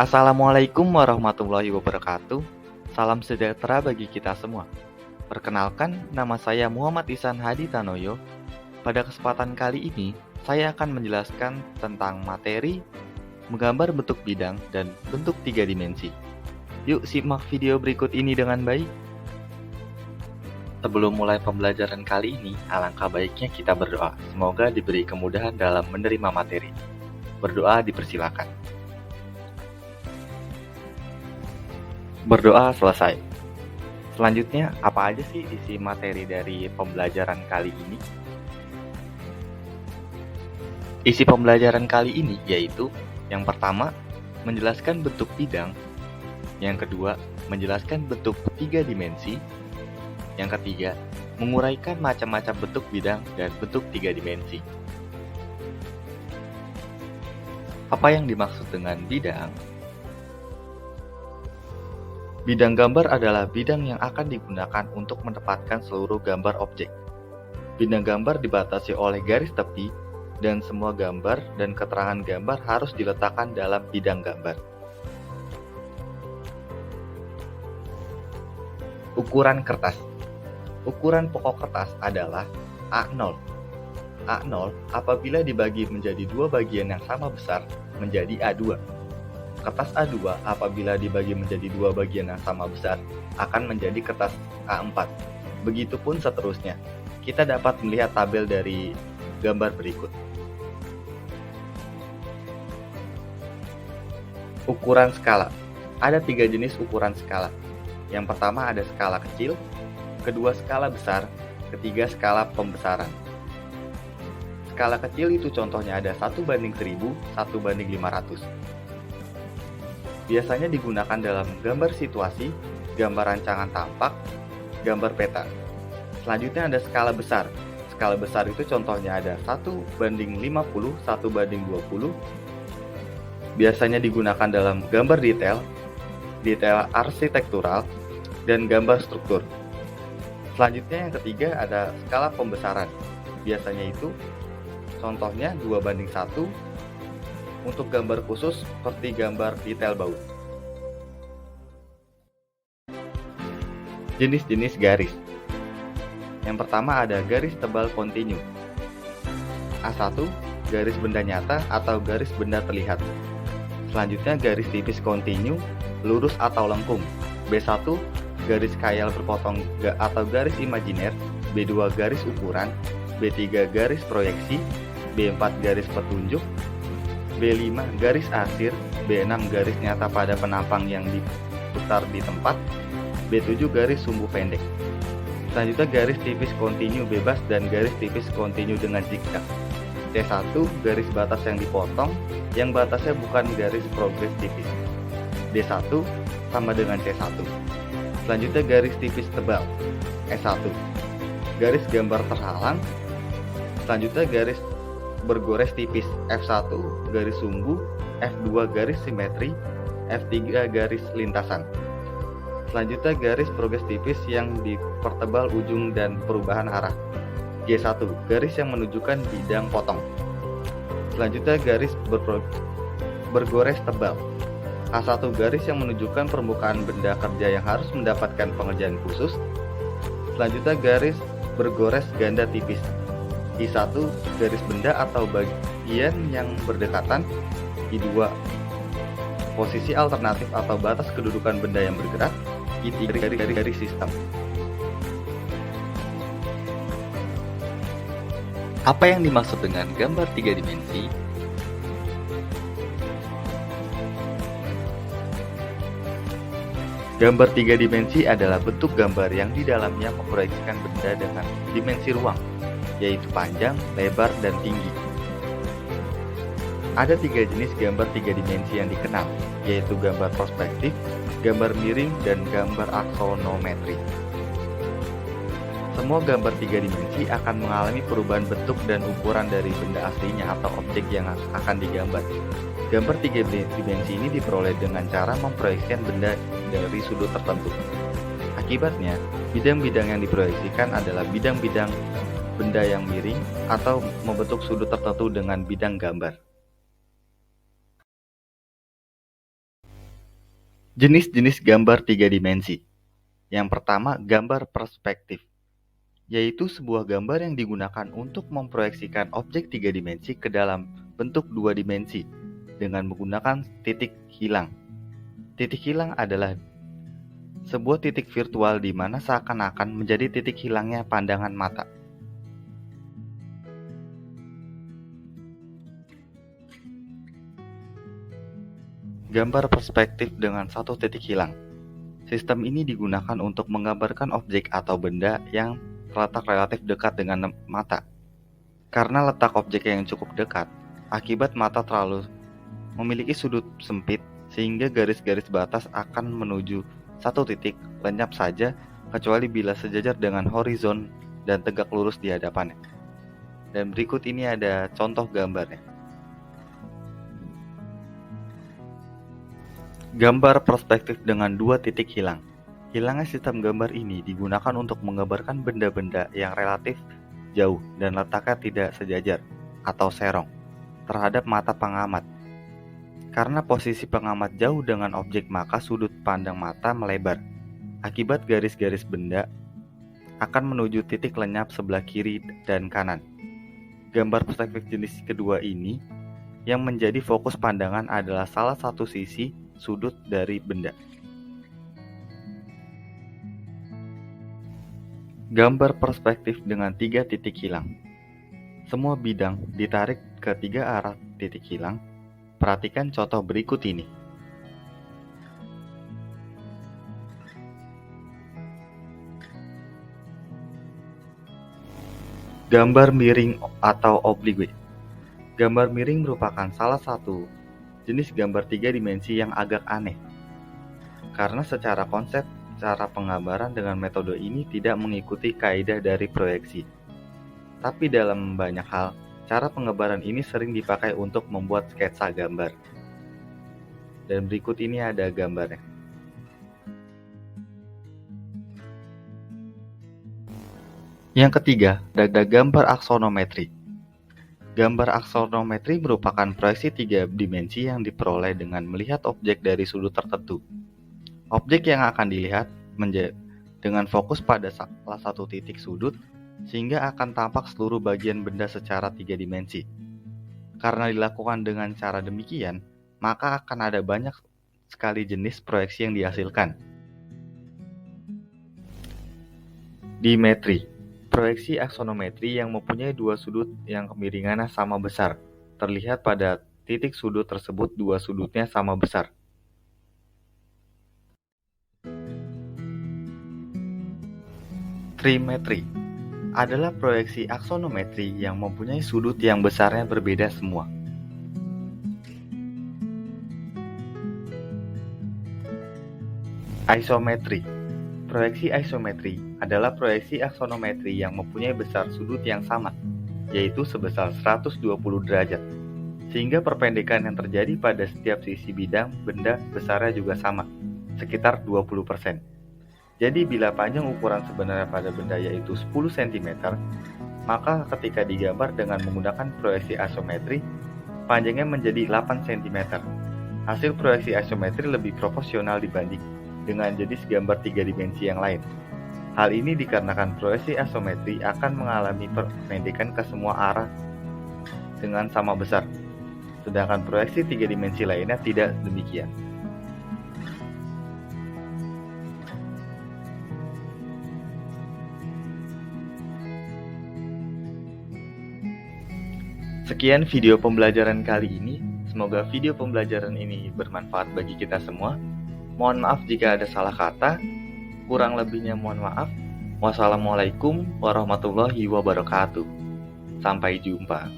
Assalamualaikum warahmatullahi wabarakatuh. Salam sejahtera bagi kita semua. Perkenalkan, nama saya Muhammad Ihsan Hadi Tanoyo. Pada kesempatan kali ini, saya akan menjelaskan tentang materi menggambar bentuk bidang dan bentuk 3 dimensi. Yuk simak video berikut ini dengan baik. Sebelum mulai pembelajaran kali ini, alangkah baiknya kita berdoa. Semoga diberi kemudahan dalam menerima materi. Berdoa dipersilakan. Berdoa selesai. Selanjutnya, apa aja sih isi materi dari pembelajaran kali ini? Isi pembelajaran kali ini yaitu yang pertama, menjelaskan bentuk bidang. Yang kedua, menjelaskan bentuk 3 dimensi. Yang ketiga, menguraikan macam-macam bentuk bidang dan bentuk 3 dimensi. Apa yang dimaksud dengan bidang? Bidang gambar adalah bidang yang akan digunakan untuk menempatkan seluruh gambar objek. Bidang gambar dibatasi oleh garis tepi, dan semua gambar dan keterangan gambar harus diletakkan dalam bidang gambar. Ukuran kertas. Ukuran pokok kertas adalah A0. A0 apabila dibagi menjadi dua bagian yang sama besar menjadi A2. Kertas A2 apabila dibagi menjadi dua bagian yang sama besar akan menjadi kertas A4. Begitupun seterusnya. Kita dapat melihat tabel dari gambar berikut. Ukuran skala. Ada 3 jenis ukuran skala. Yang pertama ada skala kecil, kedua skala besar, ketiga skala pembesaran. Skala kecil itu contohnya ada 1:1000, 1:500. Biasanya digunakan dalam gambar situasi, gambar rancangan tampak, gambar peta. Selanjutnya ada skala besar. Skala besar itu contohnya ada 1:50, 1:20. Biasanya digunakan dalam gambar detail, detail arsitektural, dan gambar struktur. Selanjutnya yang ketiga ada skala pembesaran. Biasanya itu contohnya 2:1 untuk gambar khusus seperti gambar detail baut. Jenis-jenis garis. Yang pertama ada garis tebal kontinu. A1, garis benda nyata atau garis benda terlihat. Selanjutnya garis tipis kontinu, lurus atau lengkung. B1, garis khayal berpotong atau garis imajiner. B2, garis ukuran. B3, garis proyeksi. B4, garis petunjuk. B5, garis arsir. B6, garis nyata pada penampang yang diputar di tempat. B7, garis sumbu pendek. Selanjutnya garis tipis kontinu bebas dan garis tipis kontinu dengan zigzag. C1, garis batas yang dipotong, yang batasnya bukan garis progres tipis. D1 sama dengan C1. Selanjutnya garis tipis tebal, S1. Garis gambar terhalang. Selanjutnya garis bergores tipis, F1 garis sumbu, F2 garis simetri, F3 garis lintasan. Selanjutnya garis progres tipis yang dipertebal ujung dan perubahan arah, G1 garis yang menunjukkan bidang potong. Selanjutnya garis bergores tebal, A1 garis yang menunjukkan permukaan benda kerja yang harus mendapatkan pengerjaan khusus. Selanjutnya garis bergores ganda tipis, I1 garis benda atau bagian yang berdekatan. I2 posisi alternatif atau batas kedudukan benda yang bergerak. I3 garis sistem. Apa yang dimaksud dengan gambar 3 dimensi? Gambar 3 dimensi adalah bentuk gambar yang di dalamnya memproyeksikan benda dengan dimensi ruang, yaitu panjang, lebar, dan tinggi. Ada 3 jenis gambar 3 dimensi yang dikenal, yaitu gambar perspektif, gambar miring, dan gambar aksonometri. Semua gambar 3 dimensi akan mengalami perubahan bentuk dan ukuran dari benda aslinya atau objek yang akan digambar. Gambar 3 dimensi ini diperoleh dengan cara memproyeksikan benda dari sudut tertentu. Akibatnya, bidang-bidang yang diproyeksikan adalah bidang-bidang benda yang miring atau membentuk sudut tertentu dengan bidang gambar. Jenis-jenis gambar 3 dimensi. Yang pertama, gambar perspektif, yaitu sebuah gambar yang digunakan untuk memproyeksikan objek 3 dimensi ke dalam bentuk 2 dimensi dengan menggunakan titik hilang. Titik hilang adalah sebuah titik virtual di mana seakan-akan menjadi titik hilangnya pandangan mata. Gambar perspektif dengan satu titik hilang. Sistem ini digunakan untuk menggambarkan objek atau benda yang terletak relatif dekat dengan mata. Karena letak objek yang cukup dekat, akibat mata terlalu memiliki sudut sempit, sehingga garis-garis batas akan menuju satu titik lenyap saja, kecuali bila sejajar dengan horizon dan tegak lurus di hadapannya. Dan berikut ini ada contoh gambarnya. Gambar perspektif dengan dua titik hilang. Hilangnya sistem gambar ini digunakan untuk menggambarkan benda-benda yang relatif jauh dan letaknya tidak sejajar atau serong terhadap mata pengamat. Karena posisi pengamat jauh dengan objek, maka sudut pandang mata melebar. Akibat garis-garis benda akan menuju titik lenyap sebelah kiri dan kanan. Gambar perspektif jenis kedua ini yang menjadi fokus pandangan adalah salah satu sisi sudut dari benda. Gambar perspektif dengan 3 titik hilang. Semua bidang ditarik ke 3 arah titik hilang. Perhatikan contoh berikut ini. Gambar miring atau oblique. Gambar miring merupakan salah satu jenis gambar 3 dimensi yang agak aneh. Karena secara konsep, cara penggambaran dengan metode ini tidak mengikuti kaidah dari proyeksi. Tapi dalam banyak hal, cara penggambaran ini sering dipakai untuk membuat sketsa gambar. Dan berikut ini ada gambarnya. Yang ketiga, ada gambar aksonometri. Gambar aksonometri merupakan proyeksi 3 dimensi yang diperoleh dengan melihat objek dari sudut tertentu. Objek yang akan dilihat dengan fokus pada salah satu titik sudut, sehingga akan tampak seluruh bagian benda secara 3 dimensi. Karena dilakukan dengan cara demikian, maka akan ada banyak sekali jenis proyeksi yang dihasilkan. Dimetri, proyeksi aksonometri yang mempunyai dua sudut yang kemiringannya sama besar. Terlihat pada titik sudut tersebut dua sudutnya sama besar. Trimetri adalah proyeksi aksonometri yang mempunyai sudut yang besarnya berbeda semua. Isometri. Proyeksi isometri adalah proyeksi aksonometri yang mempunyai besar sudut yang sama, yaitu sebesar 120 derajat, sehingga perpendekan yang terjadi pada setiap sisi bidang benda besarnya juga sama, sekitar 20%. Jadi bila panjang ukuran sebenarnya pada benda yaitu 10 cm, maka ketika digambar dengan menggunakan proyeksi isometri, panjangnya menjadi 8 cm. Hasil proyeksi isometri lebih proporsional dibanding dengan jenis gambar 3 dimensi yang lain. Hal ini dikarenakan proyeksi isometri akan mengalami perpendekan ke semua arah dengan sama besar, sedangkan proyeksi 3 dimensi lainnya tidak demikian. Sekian video pembelajaran kali ini. Semoga video pembelajaran ini bermanfaat bagi kita semua. Mohon maaf jika ada salah kata. Kurang lebihnya mohon maaf. Wassalamualaikum warahmatullahi wabarakatuh. Sampai jumpa.